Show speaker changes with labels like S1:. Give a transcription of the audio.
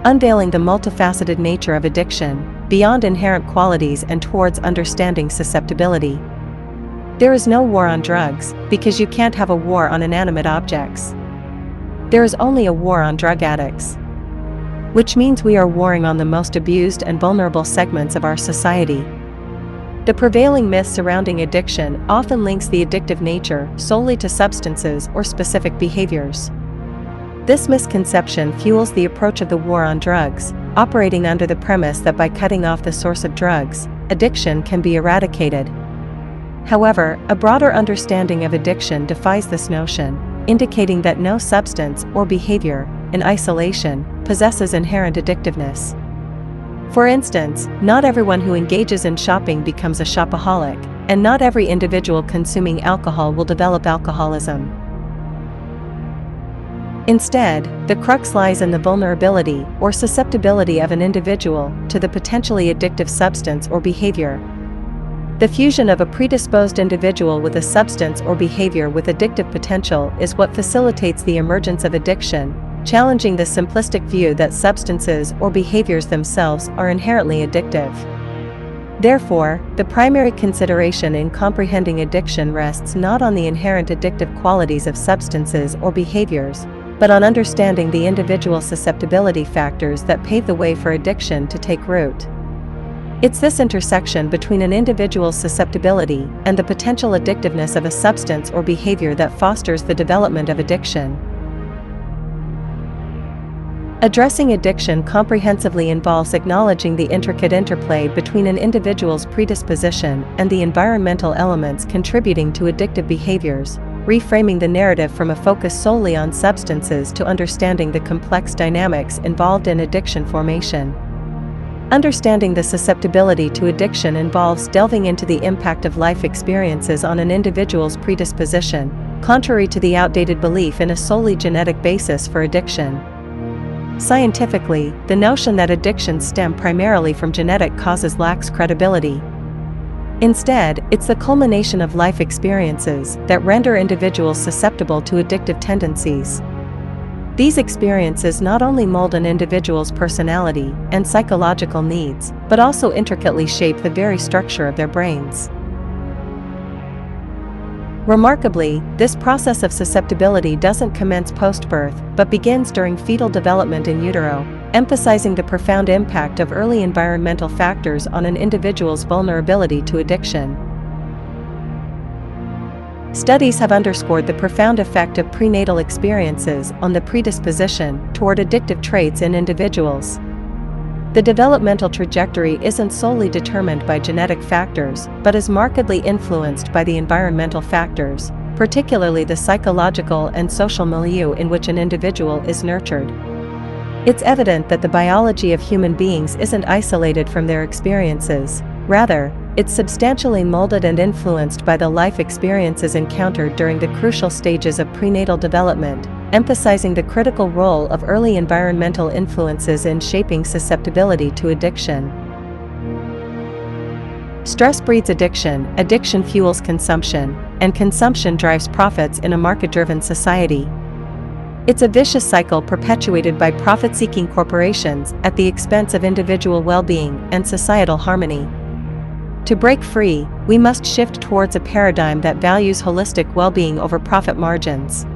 S1: unveiling the multifaceted nature of addiction, beyond inherent qualities and towards understanding susceptibility. There is no war on drugs, because you can't have a war on inanimate objects. There is only a war on drug addicts. Which means we are warring on the most abused and vulnerable segments of our society. The prevailing myth surrounding addiction often links the addictive nature solely to substances or specific behaviors. This misconception fuels the approach of the war on drugs, operating under the premise that by cutting off the source of drugs, addiction can be eradicated. However, a broader understanding of addiction defies this notion, indicating that no substance or behavior, in isolation, possesses inherent addictiveness. For instance, not everyone who engages in shopping becomes a shopaholic, and not every individual consuming alcohol will develop alcoholism. Instead, the crux lies in the vulnerability or susceptibility of an individual to the potentially addictive substance or behavior. The fusion of a predisposed individual with a substance or behavior with addictive potential is what facilitates the emergence of addiction, challenging the simplistic view that substances or behaviors themselves are inherently addictive. Therefore, the primary consideration in comprehending addiction rests not on the inherent addictive qualities of substances or behaviors, but on understanding the individual susceptibility factors that pave the way for addiction to take root. It's this intersection between an individual's susceptibility and the potential addictiveness of a substance or behavior that fosters the development of addiction. Addressing addiction comprehensively involves acknowledging the intricate interplay between an individual's predisposition and the environmental elements contributing to addictive behaviors, reframing the narrative from a focus solely on substances to understanding the complex dynamics involved in addiction formation. Understanding the susceptibility to addiction involves delving into the impact of life experiences on an individual's predisposition, contrary to the outdated belief in a solely genetic basis for addiction. Scientifically, the notion that addictions stem primarily from genetic causes lacks credibility. Instead, it's the culmination of life experiences that render individuals susceptible to addictive tendencies. These experiences not only mold an individual's personality and psychological needs, but also intricately shape the very structure of their brains. Remarkably, this process of susceptibility doesn't commence post-birth, but begins during fetal development in utero, emphasizing the profound impact of early environmental factors on an individual's vulnerability to addiction. Studies have underscored the profound effect of prenatal experiences on the predisposition toward addictive traits in individuals. The developmental trajectory isn't solely determined by genetic factors, but is markedly influenced by the environmental factors, particularly the psychological and social milieu in which an individual is nurtured. It's evident that the biology of human beings isn't isolated from their experiences. Rather, it's substantially molded and influenced by the life experiences encountered during the crucial stages of prenatal development, emphasizing the critical role of early environmental influences in shaping susceptibility to addiction. Stress breeds addiction, addiction fuels consumption, and consumption drives profits in a market-driven society. It's a vicious cycle perpetuated by profit-seeking corporations at the expense of individual well-being and societal harmony. To break free, we must shift towards a paradigm that values holistic well-being over profit margins.